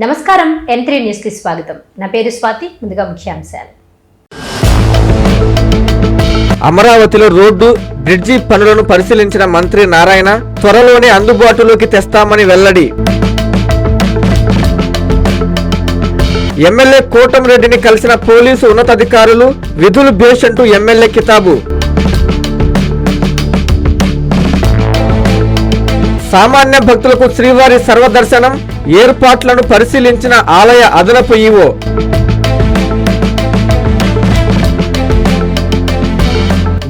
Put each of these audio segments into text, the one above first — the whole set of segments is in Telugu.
నమస్కారం N3 న్యూస్ కి స్వాగతం. నా పేరు స్వాతి. ముందుగా ముఖ్యాంశాలు. అమరావతిలో రోడ్డు బ్రిడ్జి పనులను పరిశీలించిన మంత్రి నారాయణ త్వరలోనే అందుబాటులోకి తెస్తామని వెల్లడి. ఎమ్మెల్యే కోటంరెడ్డిని కలిసిన పోలీసు ఉన్నతాధికారులు విధులు భేష్ అంటూ ఎమ్మెల్యే కితాబు. సామాన్య భక్తులకు శ్రీవారి సర్వదర్శనం ఏర్పాట్లను పరిశీలించిన ఆలయ అదనపు ఈవో.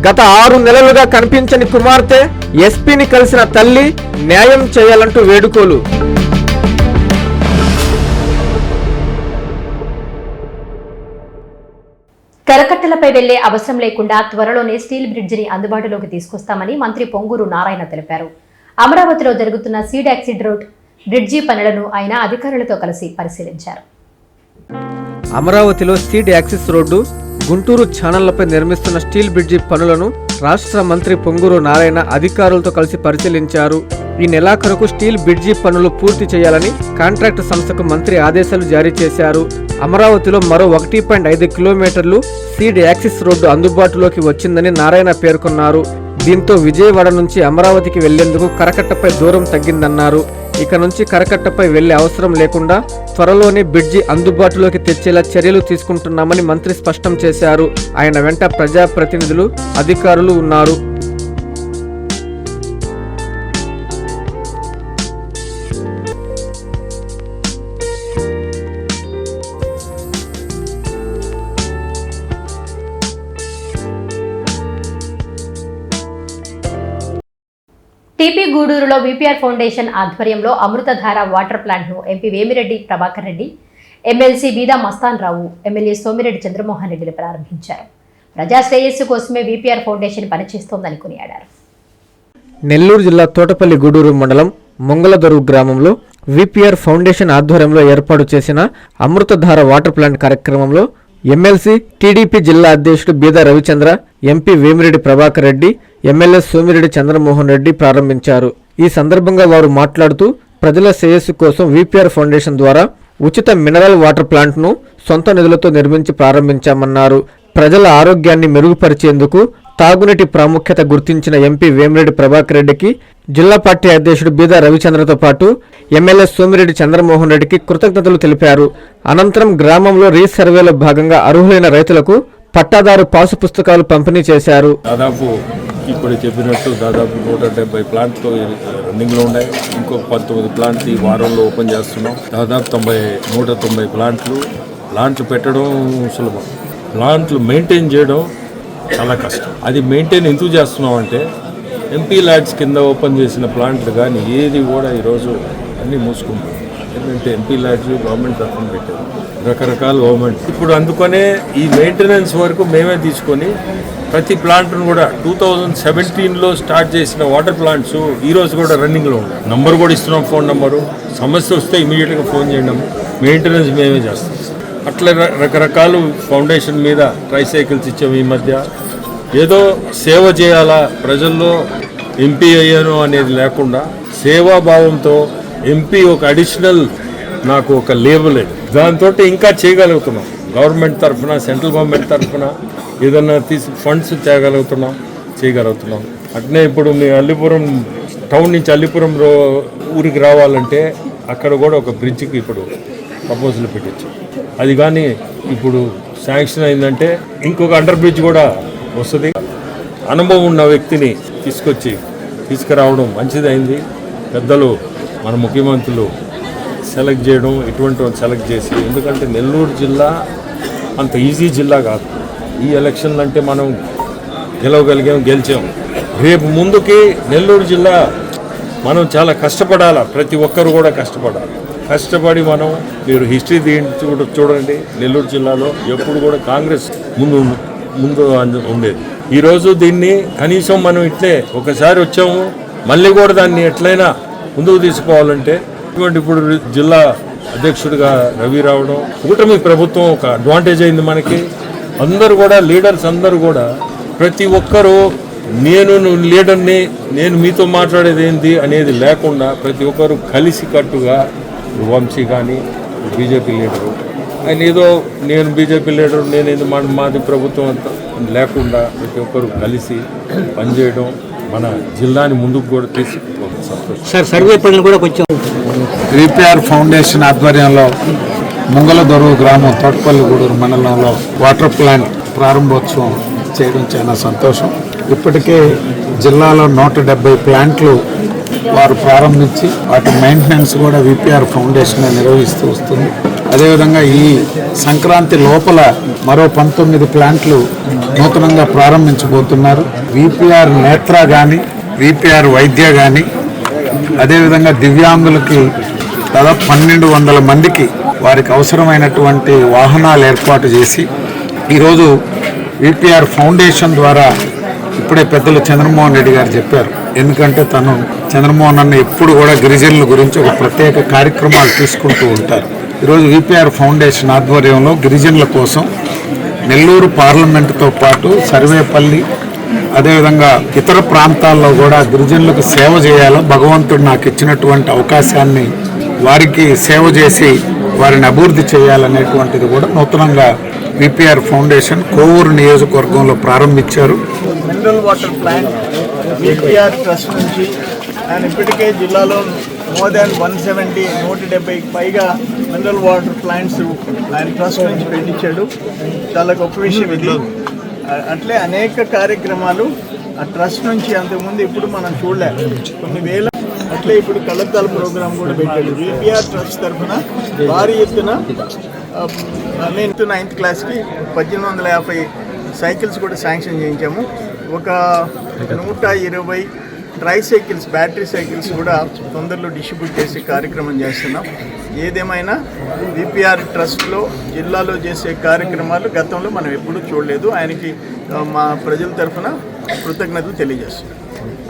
గత 6 నెలలుగా కనిపించని కుమార్తె ఎస్పీని కలిసిన తల్లి న్యాయం చేయాలంటూ వేడుకోలు. కరకట్టలపై వెళ్లే అవసరం లేకుండా త్వరలోనే స్టీల్ బ్రిడ్జిని అందుబాటులోకి తీసుకొస్తామని మంత్రి పొంగూరు నారాయణ తెలిపారు. అమరావతిలో జరుగుతున్న సీడ్ యాక్సిడ్ రోడ్ బ్రిడ్జి పనులను ఆయన అధికారులతో కలిసి పరిశీలించారు. అమరావతిలో సీడ్ యాక్సిస్ రోడ్డు గుంటూరు ఛానళ్లపై నిర్మిస్తున్న స్టీల్ బ్రిడ్జి పనులను రాష్ట్ర మంత్రి పొంగూరు నారాయణ అధికారులతో కలిసి పరిశీలించారు. ఈ నెలాఖరుకు స్టీల్ బ్రిడ్జి పనులు పూర్తి చేయాలని కాంట్రాక్టు సంస్థకు మంత్రి ఆదేశాలు జారీ చేశారు. అమరావతిలో మరో 1.5 కిలోమీటర్లు సీడ్ యాక్సిస్ రోడ్డు అందుబాటులోకి వచ్చిందని నారాయణ పేర్కొన్నారు. దీంతో విజయవాడ నుంచి అమరావతికి వెళ్లేందుకు కరకట్టపై దూరం తగ్గిందన్నారు. ఇక నుంచి కరకట్టపై వెళ్లే అవసరం లేకుండా త్వరలోనే బ్రిడ్జి అందుబాటులోకి తెచ్చేలా చర్యలు తీసుకుంటున్నామని మంత్రి స్పష్టం చేశారు. ఆయన వెంట ప్రజాప్రతినిధులు, అధికారులు ఉన్నారు. టీపీ గూడూరులో విపిఆర్ ఫౌండేషన్ ఆధ్వర్యంలో అమృతధార వాటర్ ప్లాంట్ను ఎంపీ వేమిరెడ్డి ప్రభాకర్ రెడ్డి, ఎమ్మెల్సీ బీదా మస్తాన్ రావు, ఎమ్మెల్యే సోమిరెడ్డి చంద్రమోహన్ రెడ్డిలు ప్రారంభించారు. ప్రజా శ్రేయస్సు కోసమే విపిఆర్ ఫౌండేషన్ పనిచేస్తోందని కొనియాడారు. నెల్లూరు జిల్లా తోటపల్లి గూడూరు మండలం మొంగలదొరు గ్రామంలో విపిఆర్ ఫౌండేషన్ ఆధ్వర్యంలో ఏర్పాటు చేసిన అమృతధార వాటర్ ప్లాంట్ కార్యక్రమంలో ఎమ్మెల్సీ టీడీపీ జిల్లా అధ్యక్షుడు బీదా రవిచంద్ర, ఎంపీ వేమిరెడ్డి ప్రభాకర్ రెడ్డి, ఎమ్మెల్యే సోమిరెడ్డి చంద్రమోహన్ రెడ్డి ప్రారంభించారు. ఈ సందర్భంగా వారు మాట్లాడుతూ ప్రజల శ్రేయస్సు కోసం విపిఆర్ ఫౌండేషన్ ద్వారా ఉచిత మినరల్ వాటర్ ప్లాంట్ను సొంత నిధులతో నిర్మించి ప్రారంభించామన్నారు. ప్రజల ఆరోగ్యాన్ని మెరుగుపరిచేందుకు తాగునీటి ప్రాముఖ్యత గుర్తించిన ఎంపీ వేమిరెడ్డి ప్రభాకర్ రెడ్డికి జిల్లా పార్టీ అధ్యక్షుడు బీదా రవిచంద్రతో పాటు ఎమ్మెల్యే సోమిరెడ్డి చంద్రమోహన్ రెడ్డికి కృతజ్ఞతలు తెలిపారు. అనంతరం గ్రామంలో రీసర్వేలో భాగంగా అర్హులైన రైతులకు పట్టాదారు పాసు పుస్తకాలు పంపిణీ చేశారు. దాదాపు ఇప్పుడు చెప్పినట్టు దాదాపు 170 ప్లాంట్లు రన్నింగ్లో ఉన్నాయి. ఇంకో 19 ప్లాంట్లు ఈ వారంలో ఓపెన్ చేస్తున్నాం. దాదాపు 190 ప్లాంట్లు పెట్టడం సులభం, ప్లాంట్లు మెయింటైన్ చేయడం చాలా కష్టం. అది మెయింటైన్ ఎందుకు చేస్తున్నాం అంటే ఎంపీ ల్యాడ్స్ కింద ఓపెన్ చేసిన ప్లాంట్లు కానీ ఏది కూడా ఈరోజు అన్నీ మూసుకుంటాం. ఎందుకంటే ఎంపీ ల్యాడ్స్ గవర్నమెంట్ తరఫున పెట్టారు, రకరకాల గవర్నమెంట్. ఇప్పుడు అందుకనే ఈ మెయింటెనెన్స్ వరకు మేమే తీసుకొని ప్రతి ప్లాంట్ను కూడా 2017లో స్టార్ట్ చేసిన వాటర్ ప్లాంట్స్ ఈరోజు కూడా రన్నింగ్లో ఉన్నాయి. నంబర్ కూడా ఇస్తున్నాం, ఫోన్ నంబరు. సమస్య వస్తే ఇమీడియట్గా ఫోన్ చేయండి, మెయింటెనెన్స్ మేమే చేస్తాం. అట్లా రకరకాల ఫౌండేషన్ మీద ట్రైసైకిల్స్ ఇచ్చాము. ఈ మధ్య ఏదో సేవ చేయాలా, ప్రజల్లో ఎంపీ అయ్యాను అనేది లేకుండా సేవాభావంతో ఎంపీ ఒక అడిషనల్ నాకు ఒక లేబుల్, దాంతో ఇంకా చేయగలుగుతున్నాం. గవర్నమెంట్ తరఫున, సెంట్రల్ గవర్నమెంట్ తరఫున ఏదన్నా ఫండ్స్ చేయగలుగుతున్నాం. అట్నే ఇప్పుడు మీ అల్లిపురం టౌన్ నుంచి అల్లిపురం ఊరికి రావాలంటే అక్కడ కూడా ఒక బ్రిడ్జికి ఇప్పుడు ప్రపోజల్ పెట్టచ్చు. అది కానీ ఇప్పుడు శాంక్షన్ అయిందంటే ఇంకొక అండర్ బ్రిడ్జ్ కూడా వస్తుంది. అనుభవం ఉన్న వ్యక్తిని తీసుకురావడం మంచిదైంది. పెద్దలు మన ముఖ్యమంత్రులు సెలెక్ట్ చేయడం, ఇటువంటి సెలెక్ట్ చేసి, ఎందుకంటే నెల్లూరు జిల్లా అంత ఈజీ జిల్లా కాదు. ఈ ఎలక్షన్లు అంటే మనం గెలిచాము. రేపు ముందుకి నెల్లూరు జిల్లా మనం చాలా కష్టపడాలి. ప్రతి ఒక్కరు కూడా కష్టపడి మనం, మీరు హిస్టరీ చూడండి, నెల్లూరు జిల్లాలో ఎప్పుడు కూడా కాంగ్రెస్ ముందు ఉండేది. ఈరోజు దీన్ని కనీసం మనం ఇట్లే ఒకసారి వచ్చాము, మళ్ళీ కూడా దాన్ని ఎట్లయినా ముందుకు తీసుకోవాలంటే ఇప్పుడు జిల్లా అధ్యక్షుడిగా రవి రావడం, కూటమి ప్రభుత్వం ఒక అడ్వాంటేజ్ అయింది మనకి. అందరూ కూడా లీడర్స్ అందరూ కూడా ప్రతి ఒక్కరూ నేను లీడర్ని, నేను మీతో మాట్లాడేది ఏంటి అనేది లేకుండా ప్రతి ఒక్కరు కలిసి కట్టుగా వంశీ కానీ బీజేపీ లీడరు. ఆయన ఏదో నేను బీజేపీ లీడరు, నేనేది మాది ప్రభుత్వం అంతా లేకుండా ప్రతి ఒక్కరు కలిసి పనిచేయడం, మన జిల్లాని ముందుకు కూడా తీసుకుపోతుంది. సంతోషం సార్. సర్వే పనులు కూడా కొంచెం విపిఆర్ ఫౌండేషన్ ఆధ్వర్యంలో ముంగళదొరువు గ్రామం తోటపల్లి గూడూరు మండలంలో వాటర్ ప్లాంట్ ప్రారంభోత్సవం చేయడం చాలా సంతోషం. ఇప్పటికే జిల్లాలో 170 ప్లాంట్లు వారు ప్రారంభించి వాటి మెయింటెనెన్స్ కూడా విపిఆర్ ఫౌండేషన్ నిర్వహిస్తూ వస్తుంది. అదేవిధంగా ఈ సంక్రాంతి లోపల మరో 19 ప్లాంట్లు నూతనంగా ప్రారంభించబోతున్నారు. విపిఆర్ నేత్ర కానీ, విపిఆర్ వైద్య కానీ, అదేవిధంగా దివ్యాంగులకి దాదాపు 1200 మందికి వారికి అవసరమైనటువంటి వాహనాలు ఏర్పాటు చేసి ఈరోజు విపిఆర్ ఫౌండేషన్ ద్వారా ఇప్పుడే పెద్దలు చంద్రమోహన్ రెడ్డి గారు చెప్పారు. ఎందుకంటే తను చంద్రమోహన్ అన్న ఎప్పుడు కూడా గిరిజనుల గురించి ఒక ప్రత్యేక కార్యక్రమాలు తీసుకుంటూ ఉంటారు. ఈరోజు విపిఆర్ ఫౌండేషన్ ఆధ్వర్యంలో గిరిజనుల కోసం నెల్లూరు పార్లమెంటుతో పాటు సర్వేపల్లి, అదేవిధంగా ఇతర ప్రాంతాల్లో కూడా గిరిజనులకు సేవ చేయాలో, భగవంతుడు నాకు ఇచ్చినటువంటి అవకాశాన్ని వారికి సేవ చేసి వారిని అభివృద్ధి చేయాలనేటువంటిది కూడా నూతనంగా విపిఆర్ ఫౌండేషన్ కోవూరు నియోజకవర్గంలో ప్రారంభించారు. Mineral water plant VPR trust నుంచి ఆయన ఇప్పటికే జిల్లాలో మోర్ దాన్ 170 పైగా మినరల్ వాటర్ ప్లాంట్స్ ఆయన ట్రస్ట్ నుంచి పెట్టించాడు. చాలా గొప్ప విషయం ఇది. అట్లే అనేక కార్యక్రమాలు ఆ ట్రస్ట్ నుంచి అంతకుముందు ఇప్పుడు మనం చూడలేము. కొన్ని వేల అట్లే ఇప్పుడు కళ్ళద్దాల ప్రోగ్రాం కూడా పెట్టాడు విపిఆర్ ట్రస్ట్ తరఫున. భారీ ఎత్తున నేను 9th క్లాస్కి 1850 సైకిల్స్ కూడా శాంక్షన్ చేయించాము. ఒక 120 ట్రైసైకిల్స్, బ్యాటరీ సైకిల్స్ కూడా తొందరలో డిస్ట్రిబ్యూట్ చేసే కార్యక్రమం చేస్తున్నాం. ఏదేమైనా విపిఆర్ ట్రస్ట్లో జిల్లాలో చేసే కార్యక్రమాలు గతంలో మనం ఎప్పుడూ చూడలేదు. ఆయనకి మా ప్రజల తరఫున కృతజ్ఞతలు తెలియజేస్తున్నాం.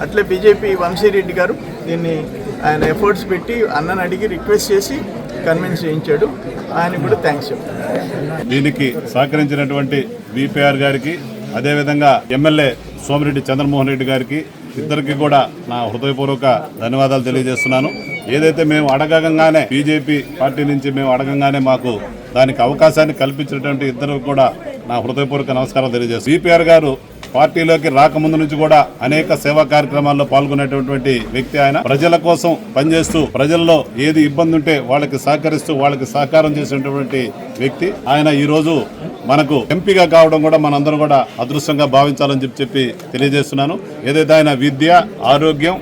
అట్లే బీజేపీ వంశీరెడ్డి గారు దీన్ని ఆయన ఎఫర్ట్స్ పెట్టి అన్నని అడిగి రిక్వెస్ట్ చేసి కన్విన్స్ చేయించాడు. ఆయన కూడా థ్యాంక్స్ చెప్తాను. దీనికి సహకరించినటువంటి విపిఆర్ గారికి, అదేవిధంగా ఎమ్మెల్యే సోమిరెడ్డి చంద్రమోహన్ రెడ్డి గారికి, ఇద్దరికి కూడా నా హృదయపూర్వక ధన్యవాదాలు తెలియజేస్తున్నాను. ఏదైతే మేము అడగంగానే, బీజేపీ పార్టీ నుంచి మేము అడగంగానే మాకు దానికి అవకాశాన్ని కల్పించినటువంటి ఇద్దరు కూడా నా హృదయపూర్వక నమస్కారం తెలియజేస్తాను. విపిఆర్ గారు పార్టీలోకి రాకముందు నుంచి కూడా అనేక సేవా కార్యక్రమాల్లో పాల్గొనేటటువంటి వ్యక్తి. ఆయన ప్రజల కోసం పనిచేస్తూ, ప్రజల్లో ఏది ఇబ్బంది ఉంటే వాళ్ళకి సహకరిస్తూ, వాళ్ళకి సహకారం చేసినటువంటి వ్యక్తి ఆయన. ఈ రోజు మనకు ఎంపీగా కావడం కూడా మనందరం కూడా అదృష్టంగా భావించాలని చెప్పి తెలియజేస్తున్నాను. ఏదైతే ఆయన విద్య, ఆరోగ్యం,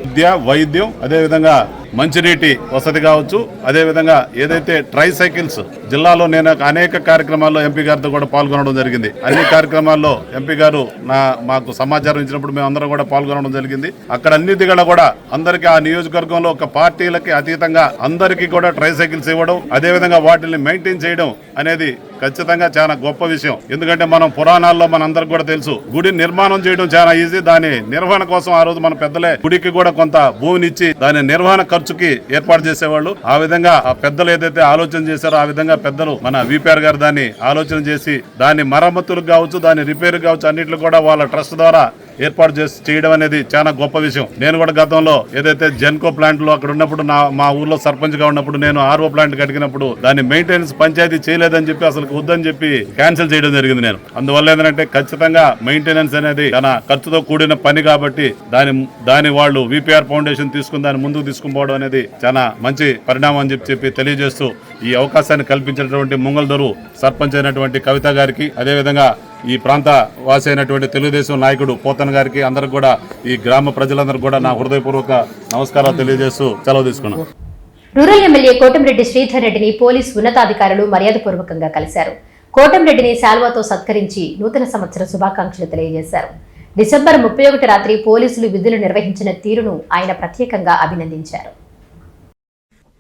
వైద్యం, అదేవిధంగా మంచినీటి వసతి కావచ్చు, అదేవిధంగా ఏదైతే ట్రైసైకిల్స్ జిల్లాలో నేను అనేక కార్యక్రమాల్లో ఎంపీ గారితో కూడా పాల్గొనడం జరిగింది. అన్ని కార్యక్రమాల్లో ఎంపీ గారు మాకు సమాచారం ఇచ్చినప్పుడు మేము అందరం కూడా పాల్గొనడం జరిగింది. అక్కడ అన్నిటి కూడా అందరికీ ఆ నియోజకవర్గంలో ఒక పార్టీలకి అతీతంగా అందరికీ కూడా ట్రైసైకిల్స్ ఇవ్వడం, అదేవిధంగా వాటిని మెయింటైన్ చేయడం అనేది ఖచ్చితంగా చాలా గొప్ప విషయం. ఎందుకంటే మనం పురాణాల్లో మనందరికి కూడా తెలుసు, గుడి నిర్మాణం చేయడం చాలా ఈజీ. దాని నిర్వహణ కోసం ఆ రోజు మన పెద్దలే గుడికి కూడా కొంత భూమినిచ్చి దాని నిర్వహణ ఖర్చుకి ఏర్పాటు చేసేవాళ్ళు. ఆ విధంగా ఆ పెద్దలు ఏదైతే ఆలోచన చేశారో ఆ విధంగా పెద్దలు మన విపిఆర్ గారు దాన్ని ఆలోచన చేసి దాని మరమ్మతులకు కావచ్చు, దాని రిపేర్ కావచ్చు, అన్నింటిలో కూడా వాళ్ళ ట్రస్ట్ ద్వారా ఏర్పాటు చేయడం అనేది చాలా గొప్ప విషయం. నేను కూడా గతంలో ఏదైతే జెన్కో ప్లాంట్ లో అక్కడ ఉన్నప్పుడు మా ఊర్లో సర్పంచ్ గా ఉన్నప్పుడు నేను ఆర్ఓ ప్లాంట్ కడిగినప్పుడు దాన్ని మెయింటెనెన్స్ పంచాయతీ చేయలేదని చెప్పి అసలు వద్దని చెప్పి క్యాన్సిల్ చేయడం జరిగింది నేను. అందువల్ల ఏంటంటే ఖచ్చితంగా మెయింటెనెన్స్ అనేది చాలా ఖర్చుతో కూడిన పని కాబట్టి దాని వాళ్ళు విపిఆర్ ఫౌండేషన్ తీసుకుని దాన్ని ముందుకు తీసుకుపోవడం అనేది చాలా మంచి పరిణామం అని చెప్పి తెలియజేస్తూ ఈ అవకాశాన్ని కల్పించినటువంటి ముంగళదొరువు సర్పంచ్ అయినటువంటి కవిత గారికి, అదేవిధంగా ఈ ప్రాంత వాసి అయినటువంటి తెలుగుదేశం నాయకుడు పోతన్ గారికి, అందరికి కూడా ఈ గ్రామ ప్రజలందరూ కూడా నా హృదయపూర్వక నమస్కారాలు తెలియజేస్తూ సెలవు తీసుకున్నాను. రూరల్ ఎమ్మెల్యే కోటంరెడ్డి శ్రీధర్ రెడ్డిని పోలీసు ఉన్నతాధికారులు మర్యాదపూర్వకంగా కలిశారు. కోటంరెడ్డిని శాల్వాతో సత్కరించి నూతన సంవత్సర శుభాకాంక్షలు తెలియజేశారు. డిసెంబర్ 31 రాత్రి పోలీసులు విధులు నిర్వహించిన తీరును ఆయన ప్రత్యేకంగా అభినందించారు.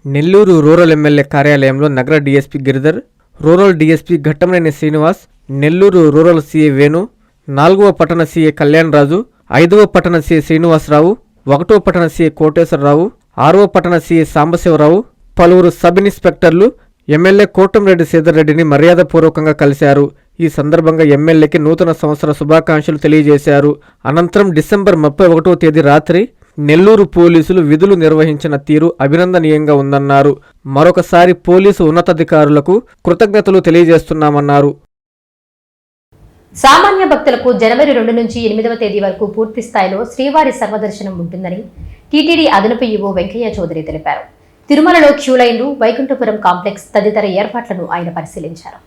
నెల్లూరు రూరల్ ఎమ్మెల్యే కార్యాలయంలో నగర DSP Giridhar, rural DSP Ghattamaneni Srinivas, Nellore rural CA Venu, 4వ పట్టణ సీఏ కళ్యాణ్ రాజు, 5వ పట్టణ సీఏ శ్రీనివాసరావు, 1వ పట్టణ సీఏ కోటేశ్వరరావు, 6వ పట్టణ సీఏ సాంబశివరావు, పలువురు సబ్ ఇన్స్పెక్టర్లు ఎమ్మెల్యే కోటంరెడ్డి శ్రీధర్ రెడ్డిని మర్యాదపూర్వకంగా కలిశారు. ఈ సందర్భంగా ఎమ్మెల్యేకి నూతన సంవత్సర శుభాకాంక్షలు తెలియజేశారు. అనంతరం డిసెంబర్ 31వ తేదీ రాత్రి నెల్లూరు పోలీసులు విధులు నిర్వహించిన తీరు అభినందనీయంగా ఉందన్నారు. మరొకసారి పోలీసు ఉన్నతాధికారులకు కృతజ్ఞతలు తెలియజేస్తున్నామన్నారు. సామాన్య భక్తులకు జనవరి 2 నుంచి 8వ తేదీ వరకు పూర్తి స్థాయిలో శ్రీవారి సర్వదర్శనం ఉంటుందని టీటీడీ అదనపు ఈవో వెంకయ్య చౌదరి తెలిపారు. తిరుమలలో క్యూ లైన్లు, వైకుంఠపురం కాంప్లెక్స్ తదితర ఏర్పాట్లను ఆయన పరిశీలించారు.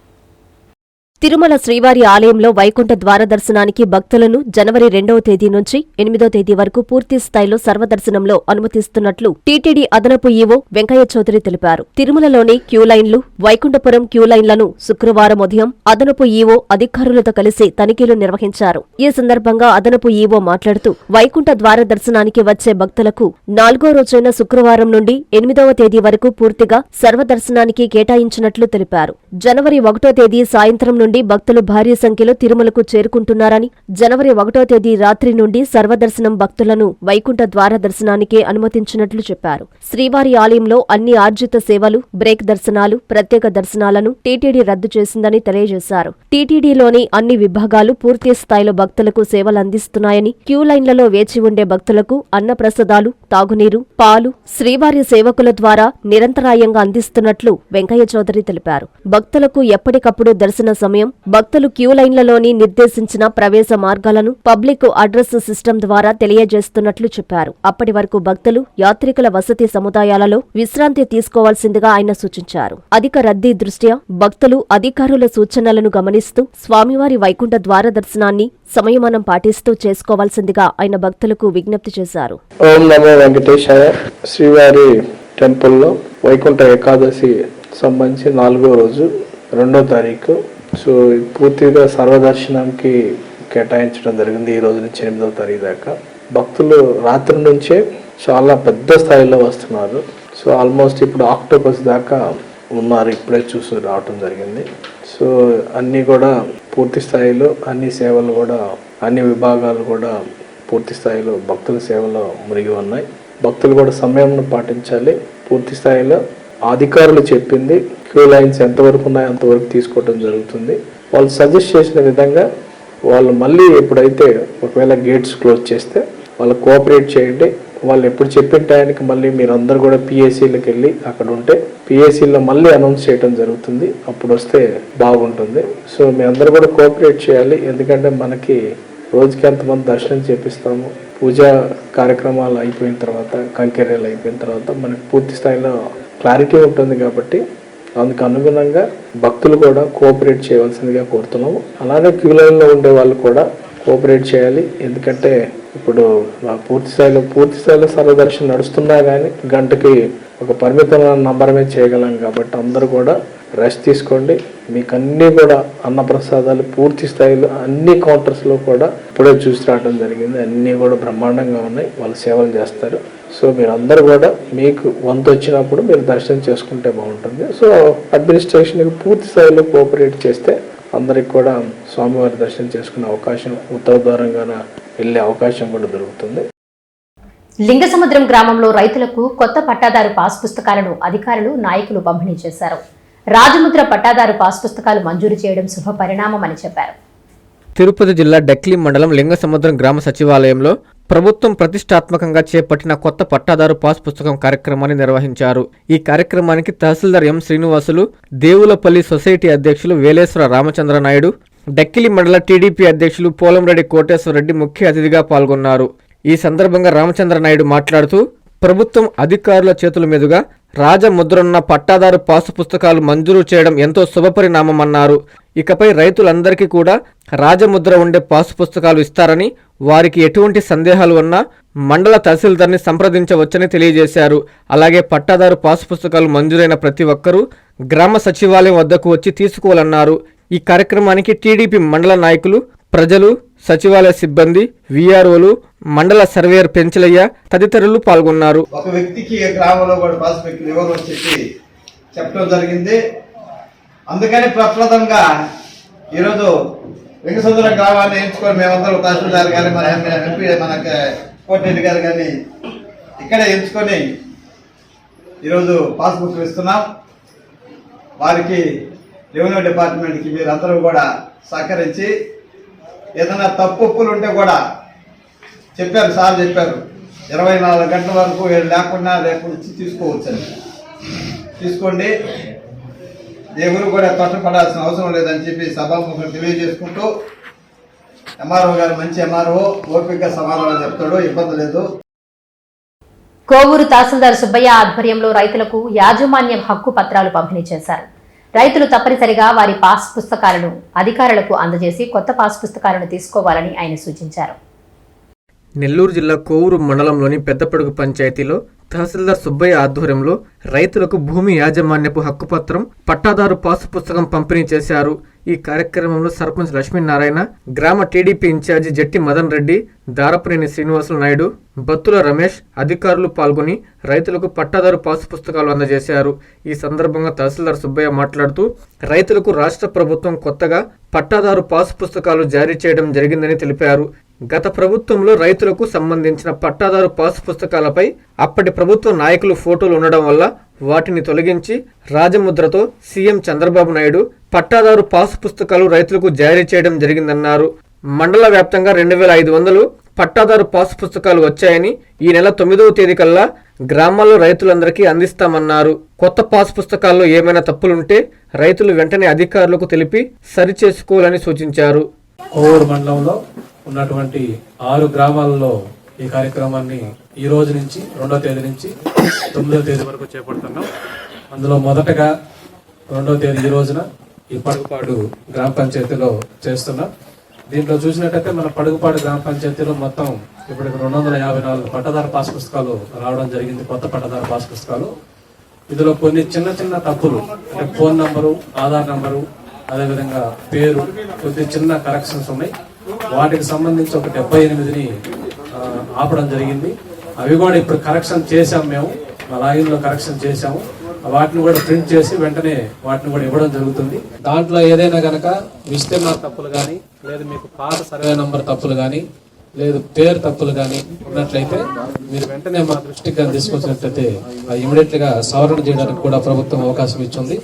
తిరుమల శ్రీవారి ఆలయంలో వైకుంఠ ద్వార దర్శనానికి భక్తులను జనవరి 2వ తేదీ నుంచి 8వ తేదీ వరకు పూర్తి స్థాయిలో సర్వదర్శనంలో అనుమతిస్తున్నట్లు టీటీడీ అదనపు ఈవో వెంకయ్య చౌదరి తెలిపారు. తిరుమలలోని క్యూ లైన్లు, వైకుంఠపురం క్యూ లైన్లను శుక్రవారం ఉదయం అదనపు ఈవో అధికారులతో కలిసి తనిఖీలు నిర్వహించారు. ఈ సందర్భంగా అదనపు ఈవో మాట్లాడుతూ వైకుంఠ ద్వార దర్శనానికి వచ్చే భక్తులకు 4వ రోజైన శుక్రవారం నుండి 8వ తేదీ వరకు పూర్తిగా సర్వదర్శనానికి కేటాయించినట్లు తెలిపారు. జనవరి 1వ తేదీ సాయంత్రం నుండి భక్తులు భారీ సంఖ్యలో తిరుమలకు చేరుకుంటున్నారని, జనవరి 1వ తేదీ రాత్రి నుండి సర్వదర్శనం భక్తులను వైకుంఠ ద్వార దర్శనానికి అనుమతించినట్లు చెప్పారు. శ్రీవారి ఆలయంలో అన్ని ఆర్జిత సేవలు, బ్రేక్ దర్శనాలు, ప్రత్యేక దర్శనాలను టీటీడీ రద్దు చేసిందని తెలియజేశారు. టీటీడీలోని అన్ని విభాగాలు పూర్తి స్థాయిలో భక్తులకు సేవలు అందిస్తున్నాయని, క్యూ లైన్లలో వేచి ఉండే భక్తులకు అన్నప్రసాదాలు, తాగునీరు, పాలు శ్రీవారి సేవకుల ద్వారా నిరంతరాయంగా అందిస్తున్నట్లు వెంకయ్య చౌదరి తెలిపారు. భక్తులకు ఎప్పటికప్పుడు దర్శన సమయం, భక్తులు క్యూ లైన్లలోని నిర్దేశించిన ప్రవేశ మార్గాలను పబ్లిక్ అడ్రస్ సిస్టమ్ ద్వారా తెలియజేస్తున్నట్లు చెప్పారు. అప్పటి వరకు భక్తులు యాత్రికుల వసతి సముదాయాలలో విశ్రాంతి తీసుకోవాల్సిందిగా ఆయన సూచించారు. అధిక రద్దీ దృష్ట్యా భక్తులు అధికారుల సూచనలను గమనిస్తూ స్వామివారి వైకుంఠ ద్వార దర్శనాన్ని సంయమనం పాటిస్తూ చేసుకోవాల్సిందిగా ఆయన భక్తులకు విజ్ఞప్తి చేశారు. ఓం నమో వెంకటేశాయ. శ్రీవారి టెంపుల్లో వైకుంఠ ఏకాదశి సంబంధించి 4వ రోజు 2వ తారీఖు సో పూర్తిగా సర్వదర్శనంకి కేటాయించడం జరిగింది. ఈ రోజు నుంచి 8వ తారీఖు దాకా భక్తులు రాత్రి నుంచే చాలా పెద్ద స్థాయిలో వస్తున్నారు. సో ఆల్మోస్ట్ ఇప్పుడు ఆక్టోబస్ దాకా ఉన్నారు. ఇప్పుడే చూసి రావటం జరిగింది. సో అన్నీ కూడా పూర్తి స్థాయిలో అన్ని సేవలు కూడా అన్ని విభాగాలు కూడా పూర్తి స్థాయిలో భక్తుల సేవలో మునిగి ఉన్నాయి. భక్తులు కూడా సమయంను పాటించాలి. పూర్తి స్థాయిలో అధికారులు చెప్పింది క్యూ లైన్స్ ఎంతవరకు ఉన్నాయో అంతవరకు తీసుకోవడం జరుగుతుంది. వాళ్ళు సజెస్ట్ చేసిన విధంగా వాళ్ళు మళ్ళీ ఎప్పుడైతే ఒకవేళ గేట్స్ క్లోజ్ చేస్తే వాళ్ళు కోఆపరేట్ చేయండి. వాళ్ళు ఎప్పుడు చెప్పిన టైంకి మళ్ళీ మీరు అందరు కూడా పిఎస్సీలకు వెళ్ళి అక్కడ ఉంటే పిఎస్సీలో మళ్ళీ అనౌన్స్ చేయడం జరుగుతుంది. అప్పుడు వస్తే బాగుంటుంది. సో మీ అందరూ కూడా కోఆపరేట్ చేయాలి. ఎందుకంటే మనకి రోజుకి ఎంతమంది దర్శనం చేపిస్తాము, పూజా కార్యక్రమాలు అయిపోయిన తర్వాత, కైంకర్యాలు అయిపోయిన తర్వాత మనకి పూర్తి స్థాయిలో క్లారిటీ ఉంటుంది. కాబట్టి అందుకు అనుగుణంగా భక్తులు కూడా కోఆపరేట్ చేయవలసిందిగా కోరుతున్నాము. అలానే క్యూ లైన్లో ఉండే వాళ్ళు కూడా కోఆపరేట్ చేయాలి. ఎందుకంటే ఇప్పుడు పూర్తి స్థాయిలో సర్వదర్శనం నడుస్తున్నా కానీ గంటకి ఒక పరిమితమైన నంబరమే చేయగలం. కాబట్టి అందరూ కూడా రెస్ట్ తీసుకోండి. మీకు అన్నీ కూడా అన్నప్రసాదాలు పూర్తి స్థాయిలో అన్ని కౌంటర్స్లో కూడా ఇప్పుడే చూసి రావడం జరిగింది. అన్నీ కూడా బ్రహ్మాండంగా ఉన్నాయి. వాళ్ళు సేవలు చేస్తారు. సో మీరు అందరూ కూడా మీకు వంతు వచ్చినప్పుడు మీరు దర్శనం చేసుకుంటే బాగుంటుంది. సో అడ్మినిస్ట్రేషన్కి పూర్తి స్థాయిలో కోఆపరేట్ చేస్తే అందరికి కూడా స్వామివారి దర్శనం చేసుకునే అవకాశం, ఉత్తర ద్వారంగా వెళ్ళే అవకాశం కూడా దొరుకుతుంది. లింగసముద్రం గ్రామంలో రైతులకు కొత్త పట్టాదారు పాస్ పుస్తకాలను అధికారులు, నాయకులు పంపిణీ చేశారు. రాజముద్ర పట్టాదారు పాస్ పుస్తకాలు మంజూరు చేయడం శుభ పరిణామమని చెప్పారు. తిరుపతి జిల్లా డెక్లీ మండలం లింగసముద్రం గ్రామ సచివాలయంలో ప్రభుత్వం ప్రతిష్టాత్మకంగా చేపట్టిన కొత్త పట్టాదారు పాస్ పుస్తకం కార్యక్రమాన్ని నిర్వహించారు. ఈ కార్యక్రమానికి తహసీల్దార్ ఎం శ్రీనివాసులు, దేవులపల్లి సొసైటీ అధ్యక్షులు వేలేశ్వర రామచంద్ర నాయుడు, డెక్కిలి మండల టీడీపీ అధ్యక్షులు పోలంరెడ్డి కోటేశ్వరరెడ్డి ముఖ్య అతిథిగా పాల్గొన్నారు. ఈ సందర్భంగా రామచంద్ర నాయుడు మాట్లాడుతూ ప్రభుత్వం అధికారుల చేతుల మీదుగా రాజముద్రన్న పట్టాదారు పాసు పుస్తకాలు మంజూరు చేయడం ఎంతో శుభపరిణామమన్నారు. ఇకపై రైతులందరికీ కూడా రాజముద్ర ఉండే పాసు పుస్తకాలు ఇస్తారని, వారికి ఎటువంటి సందేహాలు ఉన్నా మండల తహసీల్దార్ని సంప్రదించవచ్చని తెలియజేశారు. అలాగే పట్టాదారు పాసు పుస్తకాలు మంజూరైన ప్రతి ఒక్కరూ గ్రామ సచివాలయం వద్దకు వచ్చి తీసుకోవాలన్నారు. ఈ కార్యక్రమానికి టీడీపీ మండల నాయకులు, ప్రజలు, సచివాలయ సిబ్బంది, విఆర్ఓలు, మండల సర్వేయర్ పెంచలయ్య తదితరులు పాల్గొన్నారు. ఒక వ్యక్తికి గ్రామంలో కూడా పాస్ బుక్ ఇవ్వాలని చెప్పడం జరిగింది. అందుకని ప్రప్రదంగా ఈరోజు లింగసముద్రం గ్రామాన్ని ఎంచుకొని మేమందరం తహసీల్దార్ కానీ మన ఎంపీ మన కోటిరెడ్డి గారు కానీ ఇక్కడే ఎంచుకొని ఈరోజు పాస్బుక్ ఇస్తున్నాం. వారికి రెవెన్యూ డిపార్ట్మెంట్కి మీరందరూ కూడా సహకరించి ఏదైనా తప్పులు ఉంటే కూడా చెప్పారు, సార్ చెప్పారు, 24 గంటల వరకు లేకుండా రేపు వచ్చి తీసుకోవచ్చండి. తీసుకోండి, ఎవరు కూడా తొట్టపడాల్సిన అవసరం లేదని చెప్పి సభాముఖం తెలియజేసుకుంటూ, ఎంఆర్ఓ గారు మంచి ఎంఆర్ఓ, ఓపికగా సమాధానం చెప్తాడు, ఇబ్బంది లేదు. కోవూరు తహసీల్దార్ సుబ్బయ్య ఆధ్వర్యంలో రైతులకు యాజమాన్య హక్కు పత్రాలు పంపిణీ చేశారు. రైతులు తప్పనిసరిగా వారి పాస్ పుస్తకాలను అధికారులకు అందజేసి కొత్త పాస్ పుస్తకాలను తీసుకోవాలని ఆయన సూచించారు. నెల్లూరు జిల్లా కోవూరు మండలంలోని పెద్దపడుగు పంచాయతీలో తహసీల్దార్ సుబ్బయ్య ఆధ్వర్యంలో రైతులకు భూమి యాజమాన్యపు హక్కుపత్రం, పట్టాదారు పాసు పుస్తకం పంపిణీ చేశారు. ఈ కార్యక్రమంలో సర్పంచ్ లక్ష్మీనారాయణ, గ్రామ టీడీపీ ఇన్ఛార్జి జట్టి మదన్ రెడ్డి, దారపనేని శ్రీనివాసులు నాయుడు, బత్తుల రమేష్ అధికారులు పాల్గొని రైతులకు పట్టాదారు పాసు పుస్తకాలు అందజేశారు. ఈ సందర్భంగా తహసీల్దార్ సుబ్బయ్య మాట్లాడుతూ, రైతులకు రాష్ట్ర ప్రభుత్వం కొత్తగా పట్టాదారు పాసు పుస్తకాలు జారీ చేయడం జరిగిందని తెలిపారు. గత ప్రభుత్వంలో రైతులకు సంబంధించిన పట్టాదారు పాసు పుస్తకాలపై అప్పటి ప్రభుత్వ నాయకులు ఫోటోలు ఉండడం వల్ల వాటిని తొలగించి రాజముద్రతో సీఎం చంద్రబాబు నాయుడు పట్టాదారు పాసు పుస్తకాలు రైతులకు జారీ చేయడం జరిగిందన్నారు. మండల వ్యాప్తంగా 2500 పట్టాదారు పాసు పుస్తకాలు వచ్చాయని ఈ నెల 9వ తేదీ కల్లా గ్రామాల్లో రైతులందరికీ అందిస్తామన్నారు. కొత్త పాసు పుస్తకాల్లో ఏమైనా తప్పులుంటే రైతులు వెంటనే అధికారులకు తెలిపి సరిచేసుకోవాలని సూచించారు. కోవూరు మండలంలో ఉన్నటువంటి 6 గ్రామాలలో ఈ కార్యక్రమాన్ని ఈ రోజు నుంచి 2వ తేదీ నుంచి 9వ తేదీ వరకు చేపడుతున్నాం. అందులో మొదటగా 2వ తేదీ ఈ రోజున ఈ పడుగుపాడు గ్రామ పంచాయతీలో చేస్తున్నాం. దీంట్లో చూసినట్టయితే మన పడుగుపాడు గ్రామ పంచాయతీలో మొత్తం ఇప్పటికి 254 పట్టదారు పాస్ పుస్తకాలు రావడం జరిగింది, కొత్త పట్టదారు పాస్ పుస్తకాలు. ఇందులో కొన్ని చిన్న చిన్న తప్పులు, అంటే ఫోన్ నంబరు, ఆధార్ నంబరు, అదేవిధంగా పేరు, కొద్ది చిన్న కరెక్షన్స్ ఉన్నాయి. వాటికి సంబంధించి ఒక 78ని ఆపడం జరిగింది. అవి కూడా ఇప్పుడు కరెక్షన్ చేశాం, మేము మా లాగిన్లో కరెక్షన్ చేశాము. వాటిని కూడా ప్రింట్ చేసి వెంటనే వాటిని కూడా ఇవ్వడం జరుగుతుంది. దాంట్లో ఏదైనా కనుక విస్తీర్ణ తప్పులు కానీ, లేదు మీకు పాత సర్వే నంబర్ తప్పులు కానీ, లేదు పేరు తప్పులు కానీ ఉన్నట్లయితే మీరు వెంటనే మా దృష్టికి కానీ తీసుకొచ్చినట్లయితే ఇమీడియట్ గా సవరణ చేయడానికి కూడా ప్రభుత్వం అవకాశం ఇచ్చింది.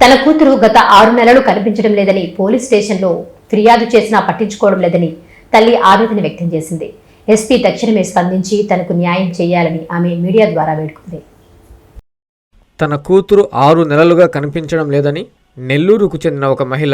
తన కూతురు గత 6 నెలలు కనిపించడం లేదని పోలీస్ స్టేషన్లో ఫిర్యాదు చేసినా పట్టించుకోవడం లేదని తల్లి ఆవేదన వ్యక్తం చేసింది. ఎస్పీ తక్షణమే స్పందించి తనకు న్యాయం చేయాలని ఆమె మీడియా ద్వారా వేడుకుంది. తన కూతురు 6 నెలలుగా కనిపించడం లేదని నెల్లూరుకు చెందిన ఒక మహిళ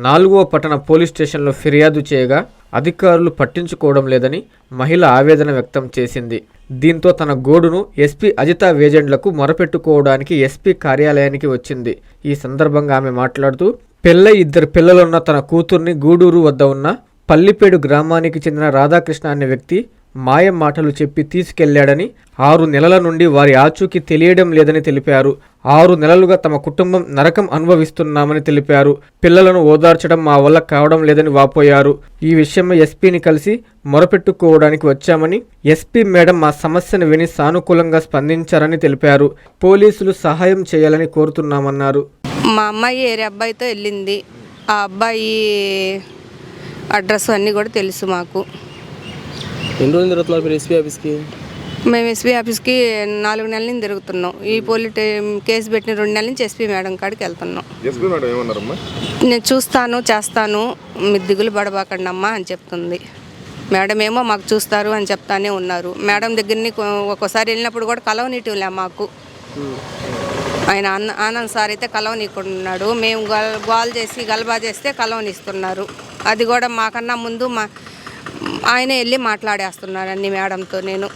4వ పట్టణ పోలీస్ స్టేషన్లో ఫిర్యాదు చేయగా అధికారులు పట్టించుకోవడం లేదని మహిళ ఆవేదన వ్యక్తం చేసింది. దీంతో తన గోడును ఎస్పీ అజితా వేజెండ్లకు మొరపెట్టుకోవడానికి ఎస్పీ కార్యాలయానికి వచ్చింది. ఈ సందర్భంగా ఆమె మాట్లాడుతూ, పెళ్ళై 2 పిల్లలున్న తన కూతుర్ని గూడూరు వద్ద ఉన్న పల్లిపేడు గ్రామానికి చెందిన రాధాకృష్ణ అనే వ్యక్తి మాయ మాటలు చెప్పి తీసుకెళ్లాడని, 6 నెలల నుండి వారి ఆచూకీ తెలియడం లేదని తెలిపారు. 6 నెలలుగా తమ కుటుంబం నరకం అనుభవిస్తున్నామని తెలిపారు. పిల్లలను ఓదార్చడం మా వల్ల కావడం లేదని వాపోయారు. ఈ విషయమై ఎస్పీని కలిసి మొరపెట్టుకోవడానికి వచ్చామని, ఎస్పీ మేడం మా సమస్యను విని సానుకూలంగా స్పందించారని తెలిపారు. పోలీసులు సహాయం చేయాలని కోరుతున్నామన్నారు. మా అమ్మాయి ఏరే అబ్బాయితో వెళ్ళింది. ఆ అబ్బాయి అడ్రస్ అన్నీ కూడా తెలుసు మాకు. ఎన్ని రోజులు తిరుగుతున్నారు మీరు ఎస్పీ ఆఫీస్కి? మేము ఎస్పీ ఆఫీస్కి 4 నెలల నుంచి తిరుగుతున్నాం. ఈ కేసు పెట్టిన 2 నెలల నుంచి ఎస్పీ మేడం కాడికి వెళ్తున్నాం. ఎస్పీ మేడం ఏమన్నారమ్మా? నేను చూస్తాను, చేస్తాను, మీరు దిగులు పడబాకండి అమ్మా అని చెప్తుంది. మేడం ఏమో మాకు చూస్తారు అని చెప్తానే ఉన్నారు. మేడం దగ్గరని ఒక్కోసారి వెళ్ళినప్పుడు కూడా కలవనీయటంలే మాకు. ఆయన ఆనంద్ సార్ అయితే కలవనీయకున్నాడు. మేము గోల్ చేసి గలబా చేస్తే కలవనిస్తున్నారు. అది కూడా మాకన్నా ముందు ఆయన వెళ్ళి మాట్లాడేస్తున్నారు అన్ని మేడంతో. నేను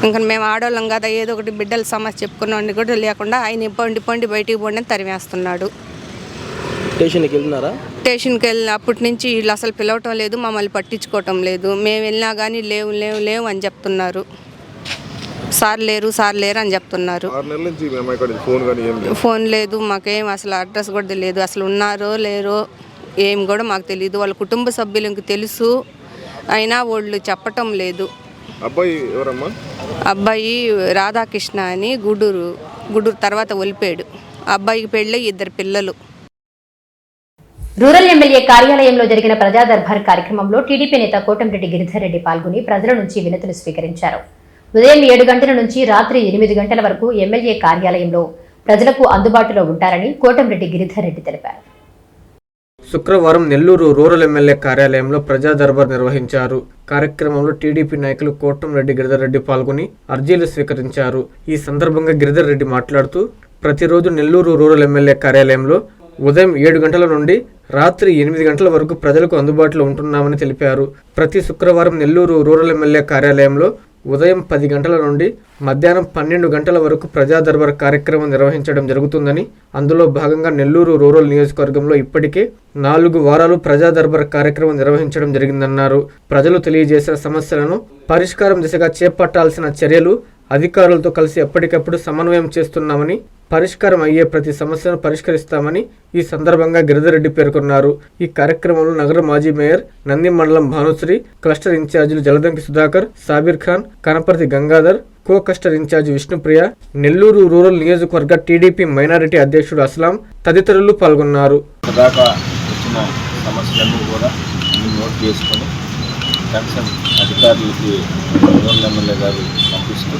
ఇంకా మేము ఆడవాళ్ళం కదా, ఏదో ఒకటి బిడ్డల సమస్య చెప్పుకున్నాం కూడా లేకుండా ఆయన పొండి బయటికి పోండి అని తరిమేస్తున్నాడు. స్టేషన్కి వెళ్తున్నారా? స్టేషన్కి వెళ్ళిన అప్పటి నుంచి వీళ్ళు అసలు పిలవటం లేదు, మమ్మల్ని పట్టించుకోవటం లేదు. మేము వెళ్ళినా కానీ లేవు అని చెప్తున్నారు. సార్ లేరు అని చెప్తున్నారు. ఫోన్ లేదు, మాకేం అసలు అడ్రస్ కూడా తెలియదు. అసలు ఉన్నారో లేరో ఏం కూడా మాకు తెలియదు. వాళ్ళ కుటుంబ సభ్యులకు తెలుసు, అయినా వాళ్ళు చెప్పటం లేదు. అబ్బాయి ఎవరమ్మా? అబ్బాయి రాధాకృష్ణ అని గుడూరు తర్వాత ఒలిపాడు. అబ్బాయికి పెళ్ళి 2 పిల్లలు. రూరల్ ఎమ్మెల్యే కార్యాలయంలో జరిగిన ప్రజా దర్బార్ కార్యక్రమంలో టీడీపీ నేత కోటంరెడ్డి గిరిధర్ రెడ్డి పాల్గొని ప్రజల నుంచి వినతులు స్వీకరించారు. ఉదయం 7 గంటల నుంచి రాత్రి 8 గంటల వరకు ఎమ్మెల్యే కార్యాలయంలో ప్రజలకు అందుబాటులో ఉంటారని కోటంరెడ్డి గిరిధర్ రెడ్డి తెలిపారు. శుక్రవారం నెల్లూరు రూరల్ ఎమ్మెల్యే కార్యాలయంలో ప్రజా దర్బార్ నిర్వహించారు. కార్యక్రమంలో టీడీపీ నాయకులు కోటంరెడ్డి గిరిధర్ రెడ్డి పాల్గొని అర్జీలు స్వీకరించారు. ఈ సందర్భంగా గిరిధర్ రెడ్డి మాట్లాడుతూ ప్రతిరోజు నెల్లూరు రూరల్ ఎమ్మెల్యే కార్యాలయంలో ఉదయం 7 గంటల నుండి రాత్రి 8 గంటల వరకు ప్రజలకు అందుబాటులో ఉంటున్నామని తెలిపారు. ప్రతి శుక్రవారం నెల్లూరు రూరల్ ఎమ్మెల్యే కార్యాలయంలో ఉదయం 10 గంటల నుండి మధ్యాహ్నం 12 గంటల వరకు ప్రజా దర్బార్ కార్యక్రమం నిర్వహించడం జరుగుతుందని, అందులో భాగంగా నెల్లూరు రూరల్ నియోజకవర్గంలో ఇప్పటికే 4 వారాలు ప్రజా దర్బార్ కార్యక్రమం నిర్వహించడం జరిగిందన్నారు. ప్రజలు తెలియజేసిన సమస్యలను పరిష్కారం దిశగా చేపట్టాల్సిన చర్యలు అధికారులతో కలిసి ఎప్పటికప్పుడు సమన్వయం చేస్తున్నామని, పరిష్కారం అయ్యే ప్రతి సమస్యను పరిష్కరిస్తామని ఈ సందర్భంగా గిరిధర్ రెడ్డి పేర్కొన్నారు. ఈ కార్యక్రమంలో నగర మాజీ మేయర్ నంది మండలం భానుశ్రీ, క్లస్టర్ ఇన్ఛార్జీలు Jaladanki Sudhakar, Sabir Khan, Kanaparthi Gangadhar, co cluster incharge Vishnupriya, Nellore rural నియోజకవర్గ టీడీపీ మైనారిటీ అధ్యక్షుడు అస్లాం తదితరులు పాల్గొన్నారు. వచ్చిన సమస్యలన్నీ కూడా నోట్ చేసుకొని కన్సర్న్ అధికారులకి రూరల్ ఎమ్మెల్యే గారు పంపిస్తూ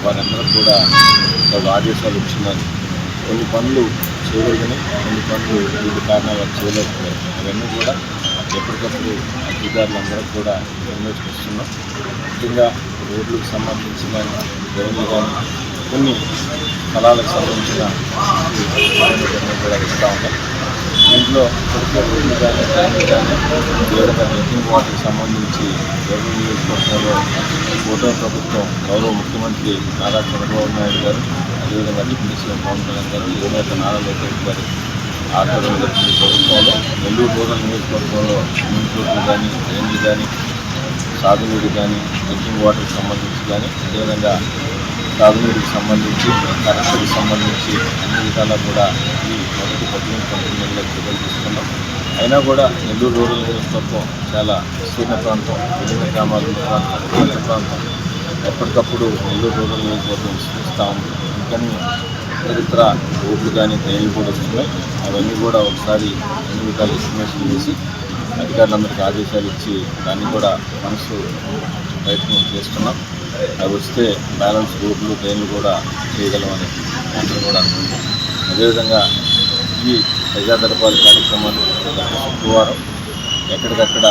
వారందరూ కూడా ఆదేశాలు ఇచ్చినారు. కొన్ని పనులు చేయగలిగినాయి, కొన్ని పనులు వివిధ కారణాలు చేయలేకపోయాయి. అవన్నీ కూడా ఎప్పటికప్పుడు అధికారులందరూ కూడా అన్వేషిస్తున్నాం. ముఖ్యంగా రోడ్లకు సంబంధించి కానీ డ్రైన్లు కానీ కొన్ని స్థలాలకు సంబంధించిన కూడా ఇస్తూ ఉంటాం. దీంట్లో కొద్దిగా రోడ్లు కానీ డ్రైన్లు కానీ లేదా డ్రింకింగ్ వాటర్కి సంబంధించి గౌరవ నియోజకవర్గంలో ఫోటో ప్రభుత్వం గౌరవ ముఖ్యమంత్రి నారా చంద్రబాబు నాయుడు గారు, అదేవిధంగా డిప్యూటీ సీఎం పవన్ కళ్యాణ్ గారు, యువనేత నారా లోకేష్ గారు ఆధ్వర్యంలో జరిగిన ప్రభుత్వంలో నెల్లూరు రూరల్ నియోజకవర్గంలో స్విమ్మింగ్ పూల్లు కానీ డ్రైన్లు కానీ సాగునీరు కానీ డ్రింకింగ్ వాటర్కి సంబంధించి కానీ అదేవిధంగా సాగునీరుకి సంబంధించి కరెంటుకి సంబంధించి అన్ని విధాలా కూడా ఈ మొదటి 18 నెలల చర్యలు తీసుకున్నాం. అయినా కూడా నెల్లూరు రూరల్ నియోజకవర్గం చాలా విస్తీర్ణ ప్రాంతం, విభిన్న గ్రామాల ప్రాంతం ఎప్పటికప్పుడు నెల్లూరు రూరల్ నియోజకవర్గం విస్తరిస్తూ ఉంది. అందుకని ఇతర రోడ్లు కానీ ట్రైన్లు కూడా వస్తున్నాయి. అవన్నీ కూడా ఒకసారి అన్ని విధాలు ఎస్టిమేషన్ చేసి అధికారులందరికీ ఆదేశాలు ఇచ్చి దాన్ని కూడా మనసు ప్రయత్నం చేస్తున్నాం. అవి వస్తే బ్యాలెన్స్ రోడ్లు ట్రైన్లు కూడా చేయగలమని అందరూ కూడా అనుకుంటాం. అదేవిధంగా ఈ ప్రజా దర్బార్ కార్యక్రమాలు శుక్రవారం ఎక్కడికక్కడ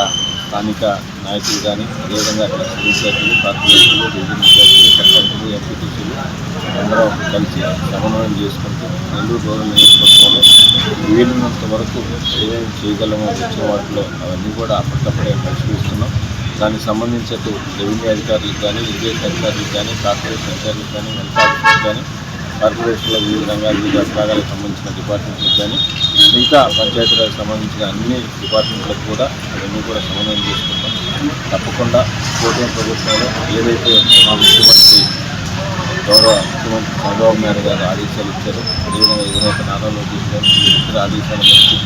స్థానిక నాయకులు కానీ అదేవిధంగా ఇన్ఛార్జీలు, కార్పొరేటర్లు, డివిజన్ ఇన్ఛార్జీలు, సర్పంచులు, ఎంపీటీసీలు అందరూ కలిసి సమన్వయం చేసుకుంటూ నెల్లూరు రూరల్ నియోజకవర్గంలో వీలున్నంత వరకు ఏమేమి చేయగలమో వచ్చే వాటిలో అవన్నీ కూడా అప్పటికప్పుడే పరిశీలిస్తున్నాం. దానికి సంబంధించి అటు రెవెన్యూ అధికారులకు కానీ, ఇరిగేషన్ అధికారులకు కానీ, కార్పొరేషన్ అధికారులకు కానీ, హెల్త్ ఆఫీసర్లకు కానీ, కార్పొరేషన్లో వివిధ రంగాలు వివిధ విభాగాలకు సంబంధించిన డిపార్ట్మెంట్లకు కానీ, ఇంకా పంచాయతీరాజ్కి సంబంధించిన అన్ని డిపార్ట్మెంట్లకు కూడా అవన్నీ కూడా సమన్వయం చేసుకుంటాం. తప్పకుండా కూటమి ప్రభుత్వంలో ఏదైతే మా ముఖ్యమంత్రి గౌరవ ముఖ్యమంత్రి చంద్రబాబు నాయుడు గారు ఆదేశాలు ఇచ్చారు, అదేవిధంగా యువనేత నారా లోకేష్ గారు ఇతర ఆదేశాల మేరకు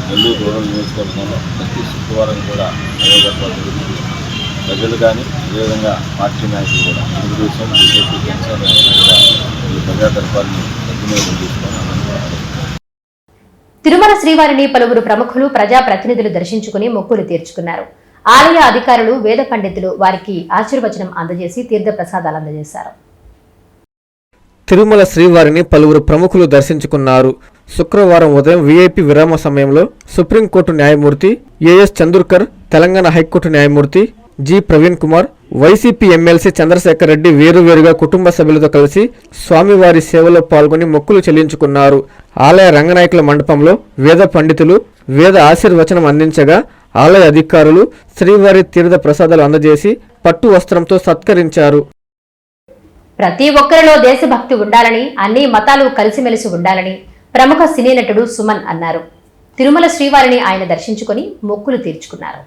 నెల్లూరు రూరల్ నియోజకవర్గంలో ప్రతి శుక్రవారం కూడా ప్రయోగపడ జరుగుతుంది. ప్రజలు కానీ అదేవిధంగా పార్టీ నాయకులు కూడా తెలుగుదేశం, బీజేపీ, జనసేన నాయకులు కూడా ఈ ప్రజా దర్బార్ని సద్వినియోగం తీసుకొని ఆనందించారు. తిరుమల శ్రీవారిని పలువురు ప్రముఖులు, ప్రజాప్రతినిధులు దర్శించుకుని మొక్కులు తీర్చుకున్నారు. ఆలయ అధికారులు, వేద పండితులు వారికి ఆశీర్వచనం అందజేసి తీర్థ ప్రసాదాలు అందజేశారు. తిరుమల శ్రీవారిని పలువురు ప్రముఖులు దర్శించుకున్నారు. శుక్రవారం ఉదయం వీఐపీ విరామ సమయంలో సుప్రీంకోర్టు న్యాయమూర్తి ఏఎస్ చందూర్కర్, తెలంగాణ హైకోర్టు న్యాయమూర్తి G Praveen Kumar, YCP MLC Chandrasekhar Reddy వేరువేరుగా కుటుంబ సభ్యులతో కలిసి స్వామివారి సేవలో పాల్గొని మొక్కులు చెల్లించుకున్నారు. ఆలయ రంగనాయకుల మండపంలో వేద పండితులు వేద ఆశీర్వచనం అందించగా ఆలయ అధికారులు శ్రీవారి తీర్థ ప్రసాదాలు అందజేసి పట్టు వస్త్రంతో సత్కరించారు. ప్రతి ఒక్కరిలో దేశభక్తి ఉండాలని, అన్ని మతాలు కలిసిమెలిసి ఉండాలని ప్రముఖ సినీ నటుడు సుమన్ అన్నారు. తిరుమల శ్రీవారిని ఆయన దర్శించుకుని మొక్కులు తీర్చుకున్నారు.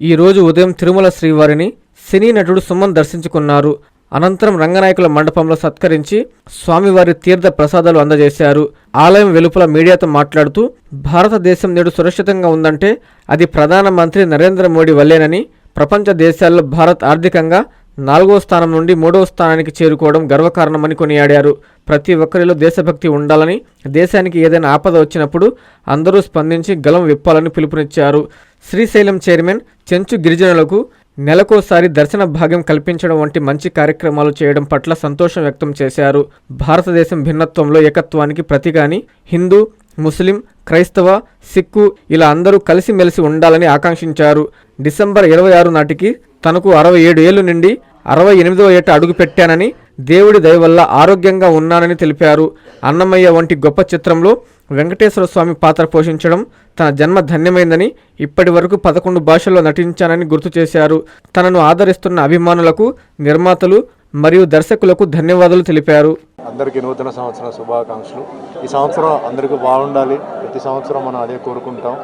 ఈ రోజు ఉదయం తిరుమల శ్రీవారిని సినీ నటుడు సుమన్ దర్శించుకున్నారు. అనంతరం రంగనాయకుల మండపంలో సత్కరించి స్వామివారి తీర్థ ప్రసాదాలు అందజేశారు. ఆలయం వెలుపల మీడియాతో మాట్లాడుతూ భారతదేశం నేడు సురక్షితంగా ఉందంటే అది ప్రధానమంత్రి నరేంద్ర మోడీ వల్లేనని, ప్రపంచ దేశాల్లో భారత్ ఆర్థికంగా 4వ స్థానం నుండి 3వ స్థానానికి చేరుకోవడం గర్వకారణమని కొనియాడారు. ప్రతి ఒక్కరిలో దేశభక్తి ఉండాలని, దేశానికి ఏదైనా ఆపద వచ్చినప్పుడు అందరూ స్పందించి గలం విప్పాలని పిలుపునిచ్చారు. శ్రీశైలం చైర్మన్ చెంచు గిరిజనులకు నెలకోసారి దర్శన భాగ్యం కల్పించడం వంటి మంచి కార్యక్రమాలు చేయడం పట్ల సంతోషం వ్యక్తం చేశారు. భారతదేశం భిన్నత్వంలో ఏకత్వానికి ప్రతీక అని హిందూ, ముస్లిం, క్రైస్తవ, సిక్కు ఇలా అందరూ కలిసిమెలిసి ఉండాలని ఆకాంక్షించారు. డిసెంబర్ 26 నాటికి తనకు 67 ఏళ్లు నుండి 68వ ఏట అడుగు పెట్టానని, దేవుడి దయ వల్ల ఆరోగ్యంగా ఉన్నానని తెలిపారు. అన్నమయ్య వంటి గొప్ప చిత్రంలో వెంకటేశ్వర స్వామి పాత్ర పోషించడం తన జన్మ ధన్యమైందని, ఇప్పటి వరకు 11 భాషల్లో నటించానని గుర్తు చేశారు. తనను ఆదరిస్తున్న అభిమానులకు, నిర్మాతలు మరియు దర్శకులకు ధన్యవాదాలు తెలిపారు. అందరికీ నూతన సంవత్సర శుభాకాంక్షలు. ఈ సంవత్సరం అందరికీ బాగుండాలి. ప్రతి సంవత్సరం మనం అదే కోరుకుంటాం.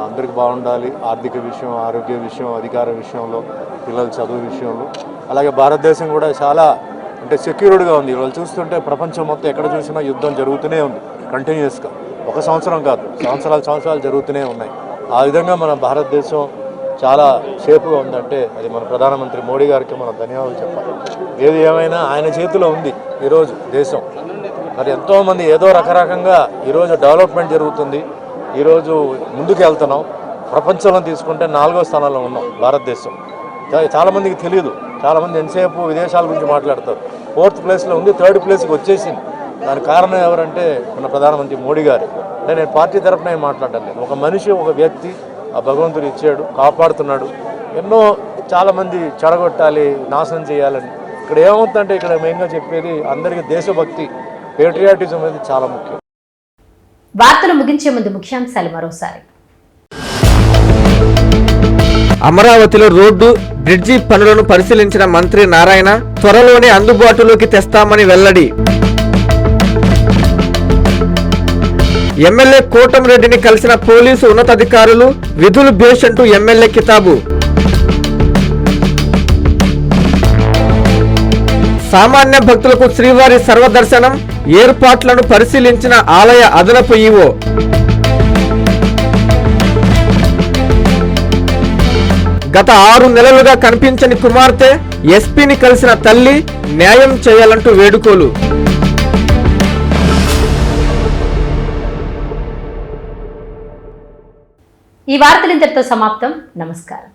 అందరికీ బాగుండాలి. ఆర్థిక విషయం, ఆరోగ్య విషయం, అధికార విషయంలో, పిల్లల చదువు విషయంలో. అలాగే భారతదేశం కూడా చాలా సెక్యూర్డ్గా ఉంది. వాళ్ళు చూస్తుంటే ప్రపంచం మొత్తం ఎక్కడ చూసినా యుద్ధం జరుగుతూనే ఉంది కంటిన్యూస్గా. ఒక సంవత్సరం కాదు, సంవత్సరాలు జరుగుతూనే ఉన్నాయి. ఆ విధంగా మన భారతదేశం చాలా సేఫ్గా ఉందంటే అది మన ప్రధానమంత్రి మోడీ గారికి మనం ధన్యవాదాలు చెప్పాలి. ఏది ఏమైనా ఆయన చేతిలో ఉంది ఈరోజు దేశం. మరి ఎంతోమంది ఏదో రకరకంగా ఈరోజు డెవలప్మెంట్ జరుగుతుంది. ఈరోజు ముందుకు వెళ్తున్నాం. ప్రపంచంలో తీసుకుంటే 4వ స్థానంలో ఉన్నాం భారతదేశం. చాలామందికి తెలియదు. చాలామంది ఎంతసేపు విదేశాల గురించి మాట్లాడతారు. 4th ప్లేస్లో ఉంది, 3rd ప్లేస్కి వచ్చేసింది. దానికి కారణం ఎవరంటే మన ప్రధానమంత్రి మోడీ గారు. నేను పార్టీ తరఫున ఏం మాట్లాడటం లేదు. ఒక మనిషి, ఒక వ్యక్తి ఆ భగవంతుడు ఇచ్చాడు, కాపాడుతున్నాడు. ఎన్నో చాలామంది చెడగొట్టాలి, నాశనం చేయాలని. ఇక్కడ ఏమవుతుందంటే ఇక్కడ మెయిన్గా చెప్పేది అందరికీ దేశభక్తి, పేట్రియాటిజం అనేది చాలా ముఖ్యం. వార్తలు ముగించే ముందు ముఖ్యాంశాలు మరోసారి. అమరావతిలో రోడ్డు, బ్రిడ్జి పనులను పరిశీలించిన మంత్రి నారాయణ త్వరలోనే అందుబాటులోకి తెస్తామని వెల్లడి. ఎమ్మెల్యే కోటంరెడ్డిని కలిసిన పోలీసు ఉన్నతాధికారులు, విధులు భేష్ అంటూ ఎమ్మెల్యే కితాబు. సామాన్య భక్తులకు శ్రీవారి సర్వదర్శనం, ఏర్పాట్లను పరిశీలించిన ఆలయ అదనపు ఈవో. గత 6 నెలలుగా కనిపించని కుమార్తె, ఎస్పీని కలిసిన తల్లి, న్యాయం చేయాలంటూ వేడుకోలు. ఈ వార్తలు ఇంతటితో సమాప్తం. నమస్కారం.